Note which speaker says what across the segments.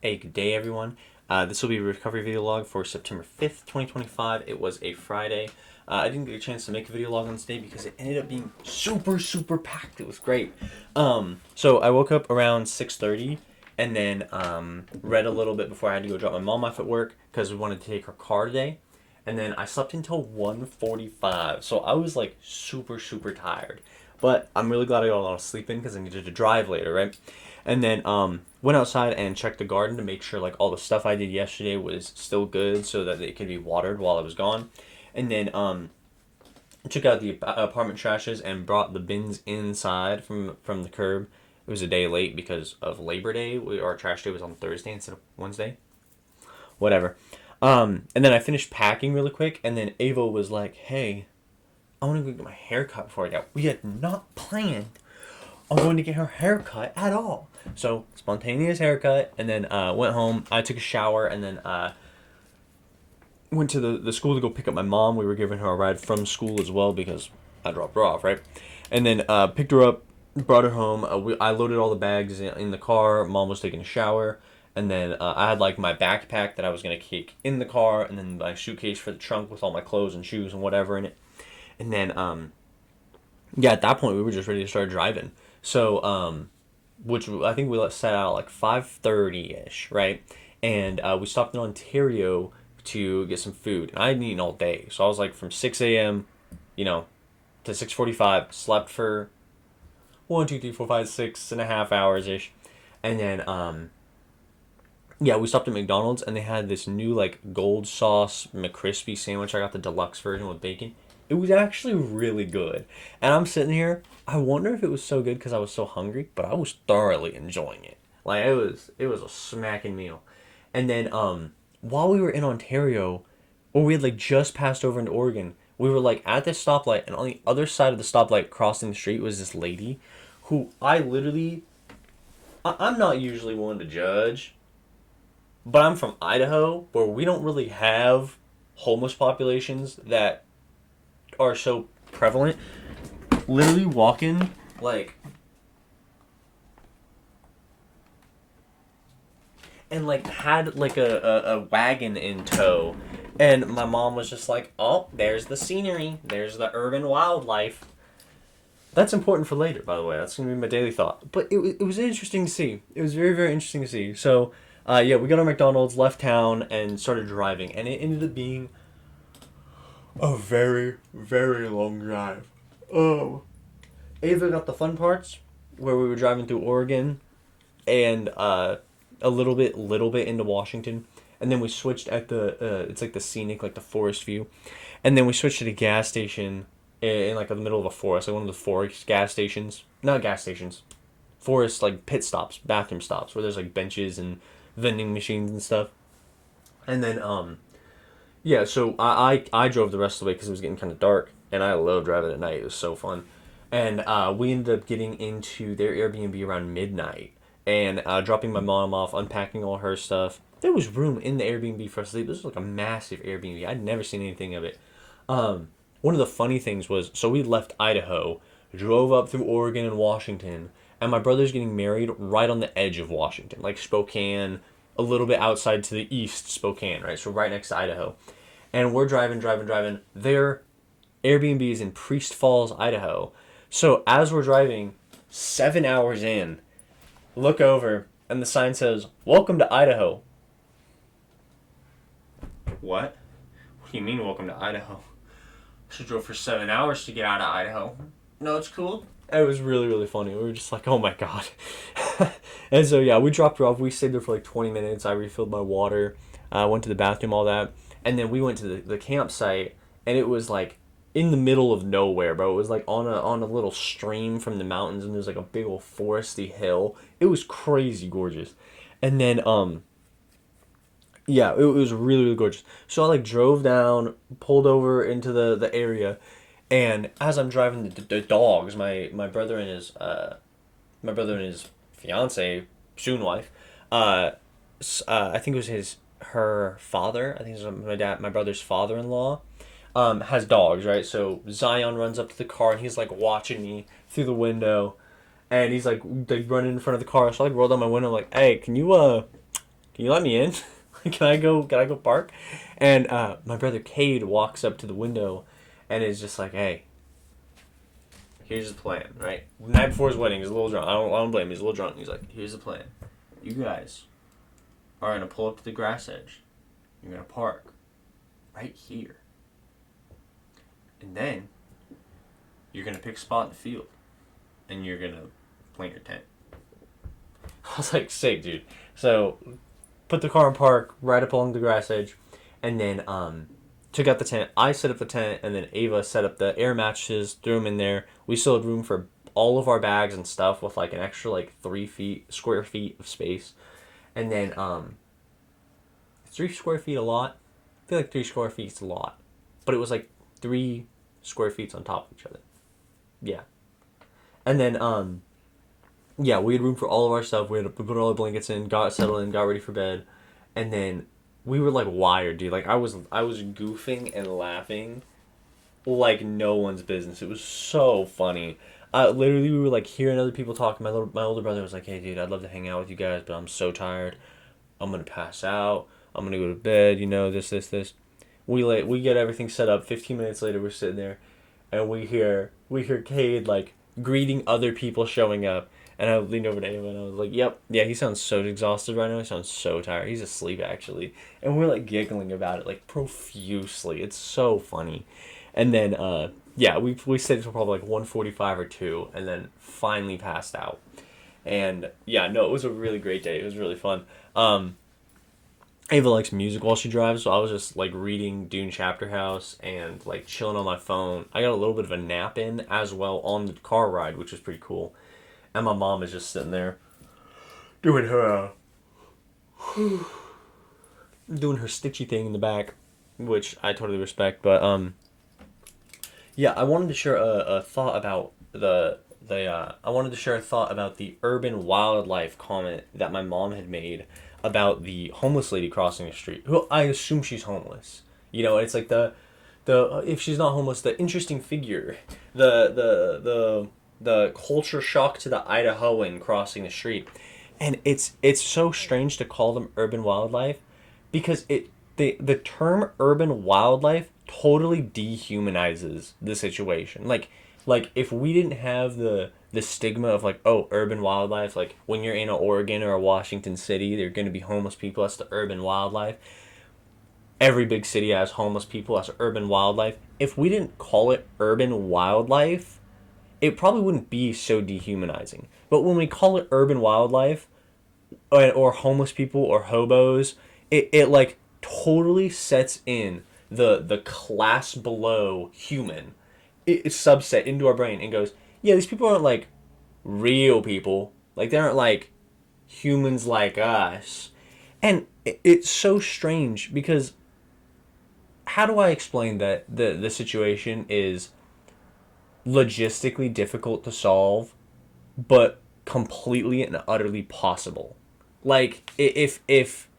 Speaker 1: Hey, good day, everyone. This will be a recovery video log for September 5th, 2025. It was a Friday. I didn't get a chance to make a video log on this day because it ended up being super packed. It was great. So I woke up around 6:30 and then read a little bit before I had to go drop my mom off at work because we wanted to take her car today. And then I slept until 1:45. So I was like super tired. But I'm really glad I got a lot of sleep in because I needed to drive later, right? And then went outside and checked the garden to make sure like all the stuff I did yesterday was still good so that it could be watered while I was gone. And then took out the apartment trashes and brought the bins inside from the curb. It was a day late because of Labor Day. Our trash day was on Thursday instead of Wednesday. Whatever. And then I finished packing really quick, and then Ava was like, "Hey, I want to go get my hair cut before I go." We had not planned on going to get her haircut at all. So, spontaneous haircut, and then went home. I took a shower, and then went to the school to go pick up my mom. We were giving her a ride from school as well because I dropped her off, right? And then picked her up, brought her home. I loaded all the bags in the car. Mom was taking a shower. And then I had like my backpack that I was going to kick in the car, and then my suitcase for the trunk with all my clothes and shoes and whatever in it. And then, yeah, at that point, we were just ready to start driving. So, which I think we set out like 5:30-ish, right? And we stopped in Ontario to get some food. And I hadn't eaten all day. So I was like from 6 a.m., you know, to 6:45, slept for 6.5 hours-ish. And then, yeah, we stopped at McDonald's, and they had this new like Gold Sauce McCrispy sandwich. I got the deluxe version with bacon. It was actually really good. And I'm sitting here, I wonder if it was so good because I was so hungry, but I was thoroughly enjoying it. Like it was a smacking meal. And then while we were in Ontario, or we had like just passed over into Oregon, we were like at this stoplight, and on the other side of the stoplight crossing the street was this lady who I'm not usually one to judge, but I'm from Idaho, where we don't really have homeless populations that are so prevalent. Literally walking like, and like had like a wagon in tow, and my mom was just like, "Oh, there's the scenery, there's the urban wildlife." That's important for later, by the way. That's gonna be my daily thought. But it was interesting to see. It was very interesting to see. So, yeah, we got our McDonald's, left town, and started driving, and it ended up being a very long drive. Oh. Ava got the fun parts where we were driving through Oregon and a little bit into Washington, and then we switched at the it's like the scenic, like the forest view, and then we switched to the gas station in like the middle of a forest, like one of the forest gas stations, not gas stations, forest like pit stops, bathroom stops where there's like benches and vending machines and stuff, and then yeah, so I drove the rest of the way because it was getting kind of dark, and I love driving at night. It was so fun. And we ended up getting into their Airbnb around midnight and dropping my mom off, unpacking all her stuff. There was room in the Airbnb for us to sleep. This was like a massive Airbnb. I'd never seen anything of it. One of the funny things was, so we left Idaho, drove up through Oregon and Washington, and my brother's getting married right on the edge of Washington, like Spokane, a little bit outside to the east, Spokane, right? So right next to Idaho. And we're driving. Their Airbnb is in Priest Falls, Idaho. So as we're driving, 7 hours in, look over, and the sign says, "Welcome to Idaho." What? What do you mean, welcome to Idaho? She drove for 7 hours to get out of Idaho. No, it's cool. It was really funny. We were just like, oh my god. And so, yeah, we dropped her off. We stayed there for like 20 minutes. I refilled my water, went to the bathroom, all that. And then we went to the campsite, and it was like in the middle of nowhere, bro. It was like on a little stream from the mountains, and there's like a big old foresty hill. It was crazy gorgeous. And then, yeah, it was really gorgeous. So I like drove down, pulled over into the area, and as I'm driving the dogs, my brother and his fiance, soon wife, I think it was her father. I think it was my brother's father-in-law. Has dogs, right? So Zion runs up to the car, and he's like watching me through the window, and he's like running in front of the car. So I like roll down my window, like, "Hey, can you Can you let me in? Can I go park? And my brother Cade walks up to the window and is just like, hey, here's the plan, right? The night before his wedding, he's a little drunk. I don't blame him. He's a little drunk. He's like, here's the plan. You guys are going to pull up to the grass edge. You're going to park right here. And then you're going to pick a spot in the field. And you're going to plant your tent. I was like, sick, dude. So, put the car in park right up along the grass edge. And then took out the tent. I set up the tent. And then Ava set up the air mattresses. Threw them in there. We still had room for all of our bags and stuff with like an extra like 3 square feet of space. And then 3 square feet a lot? I feel like 3 square feet's a lot. But it was like 3 square feet on top of each other. Yeah. And then, yeah, we had room for all of our stuff. We had to put all the blankets in, got settled in, got ready for bed. And then we were like wired, dude. Like I was goofing and laughing like no one's business. It was so funny. Literally, we were like hearing other people talking. My older brother was like, hey, dude, I'd love to hang out with you guys, but I'm so tired. I'm going to pass out. I'm going to go to bed, this. We get everything set up. 15 minutes later, we're sitting there, and we hear Cade, like, greeting other people showing up. And I leaned over to Ava, and I was like, yep, yeah, he sounds so exhausted right now. He sounds so tired. He's asleep, actually. And we're, like, giggling about it, like, profusely. It's so funny. And then, yeah, we stayed until probably, like, 1:45 or 2, and then finally passed out. And, yeah, no, it was a really great day. It was really fun. Ava likes music while she drives, so I was just, like, reading Dune Chapter House and, like, chilling on my phone. I got a little bit of a nap in as well on the car ride, which was pretty cool. And my mom is just sitting there doing her stitchy thing in the back, which I totally respect. But, yeah, I wanted to share a thought about I wanted to share a thought about the urban wildlife comment that my mom had made about the homeless lady crossing the street, who I assume she's homeless. It's like the if she's not homeless, the interesting figure, the culture shock to the Idahoan crossing the street. And it's so strange to call them urban wildlife because the term urban wildlife totally dehumanizes the situation. Like if we didn't have the stigma of like, oh, urban wildlife, like when you're in a Oregon or a Washington City, there are going to be homeless people. That's the urban wildlife. Every big city has homeless people. That's urban wildlife. If we didn't call it urban wildlife, it probably wouldn't be so dehumanizing. But when we call it urban wildlife or homeless people or hobos, it like totally sets in the class below human. It's subset into our brain and goes, yeah, these people aren't like real people. Like they aren't like humans like us. And it's so strange because how do I explain that the situation is logistically difficult to solve, but completely and utterly possible? Like if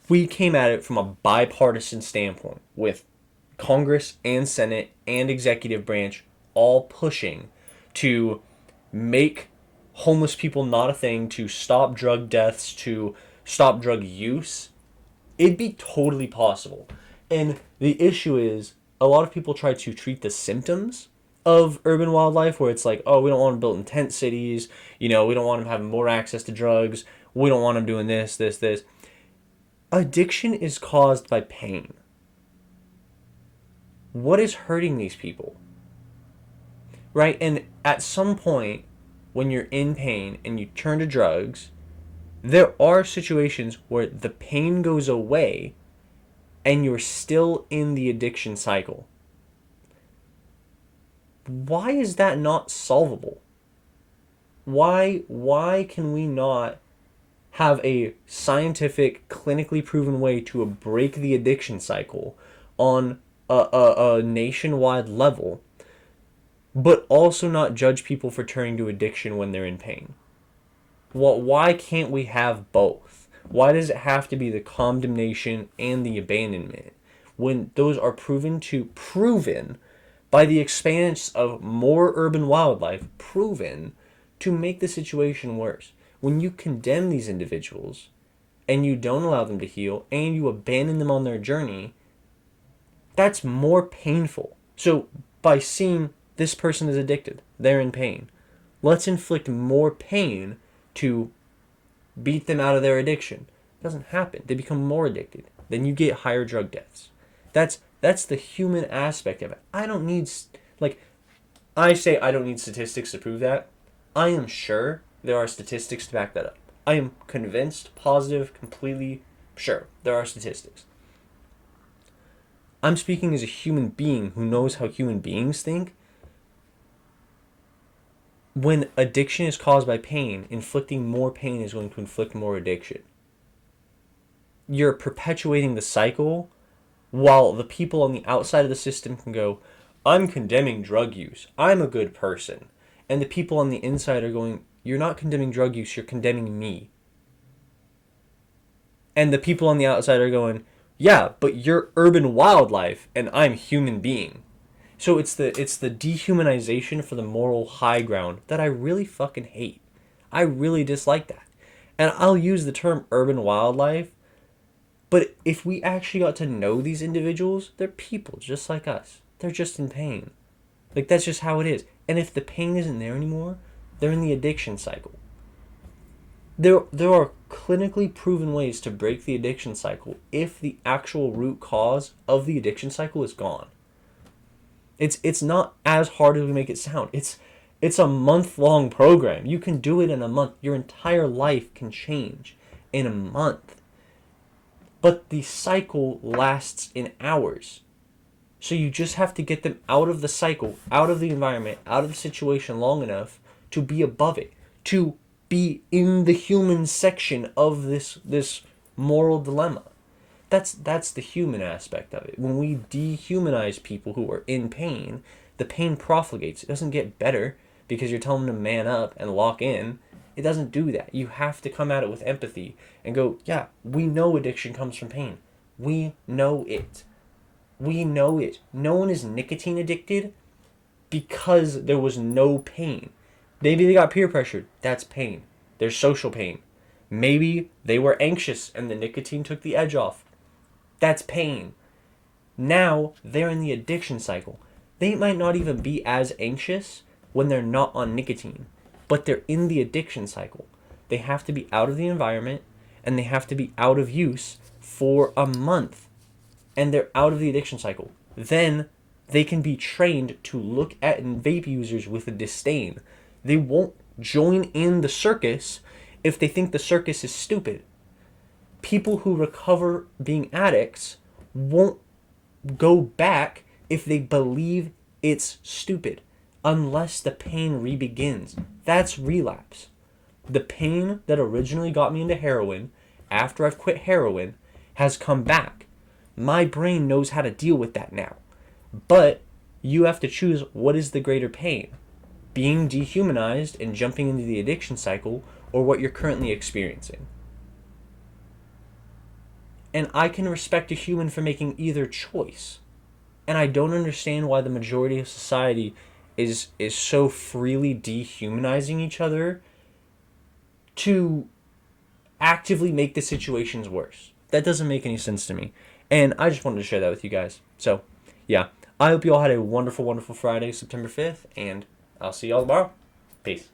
Speaker 1: we came at it from a bipartisan standpoint with Congress and Senate and executive branch all pushing to make homeless people not a thing, to stop drug deaths, to stop drug use, it'd be totally possible. And the issue is a lot of people try to treat the symptoms of urban wildlife where it's like, oh, we don't want them built in tent cities, we don't want them having more access to drugs, we don't want them doing this. Addiction is caused by pain. What is hurting these people? Right? And at some point, when you're in pain and you turn to drugs, there are situations where the pain goes away and you're still in the addiction cycle. Why is that not solvable? Why can we not have a scientific, clinically proven way to break the addiction cycle on a nationwide level, but also not judge people for turning to addiction when they're in pain? Why can't we have both? Why does it have to be the condemnation and the abandonment when those are proven by the expanse of more urban wildlife, proven to make the situation worse? When you condemn these individuals, and you don't allow them to heal, and you abandon them on their journey, that's more painful. So by seeing this person is addicted, they're in pain, let's inflict more pain to beat them out of their addiction. It doesn't happen. They become more addicted. Then you get higher drug deaths. That's the human aspect of it. I don't need, like, I say I don't need statistics to prove that. I am sure there are statistics to back that up. I am convinced, positive, completely sure there are statistics. I'm speaking as a human being who knows how human beings think. When addiction is caused by pain, inflicting more pain is going to inflict more addiction. You're perpetuating the cycle, while the people on the outside of the system can go, I'm condemning drug use, I'm a good person. And the people on the inside are going, you're not condemning drug use, you're condemning me. And the people on the outside are going, yeah, but you're urban wildlife and I'm human being. So it's the dehumanization for the moral high ground that I really fucking hate. I really dislike that. And I'll use the term urban wildlife, but if we actually got to know these individuals, they're people just like us. They're just in pain. Like, that's just how it is. And if the pain isn't there anymore, they're in the addiction cycle. There are clinically proven ways to break the addiction cycle if the actual root cause of the addiction cycle is gone. It's not as hard as we make it sound. It's a month-long program. You can do it in a month. Your entire life can change in a month. But the cycle lasts in hours. So you just have to get them out of the cycle, out of the environment, out of the situation long enough to be above it, to be in the human section of this moral dilemma. That's the human aspect of it. When we dehumanize people who are in pain, the pain profligates. It doesn't get better because you're telling them to man up and lock in. It doesn't do that. You have to come at it with empathy and go, yeah, we know addiction comes from pain. We know it. We know it. No one is nicotine addicted because there was no pain. Maybe they got peer pressured. That's pain. There's social pain. Maybe they were anxious and the nicotine took the edge off. That's pain. Now they're in the addiction cycle. They might not even be as anxious when they're not on nicotine, but they're in the addiction cycle. They have to be out of the environment and they have to be out of use for a month. And they're out of the addiction cycle. Then they can be trained to look at vape users with a disdain. They won't join in the circus if they think the circus is stupid. People who recover being addicts won't go back if they believe it's stupid, unless the pain re-begins. That's relapse. The pain that originally got me into heroin, after I've quit heroin, has come back. My brain knows how to deal with that now. But you have to choose what is the greater pain. Being dehumanized and jumping into the addiction cycle, or what you're currently experiencing. And I can respect a human for making either choice. And I don't understand why the majority of society is so freely dehumanizing each other to actively make the situations worse. That doesn't make any sense to me. And I just wanted to share that with you guys. So, yeah. I hope you all had a wonderful, wonderful Friday, September 5th. And I'll see you all tomorrow. Peace.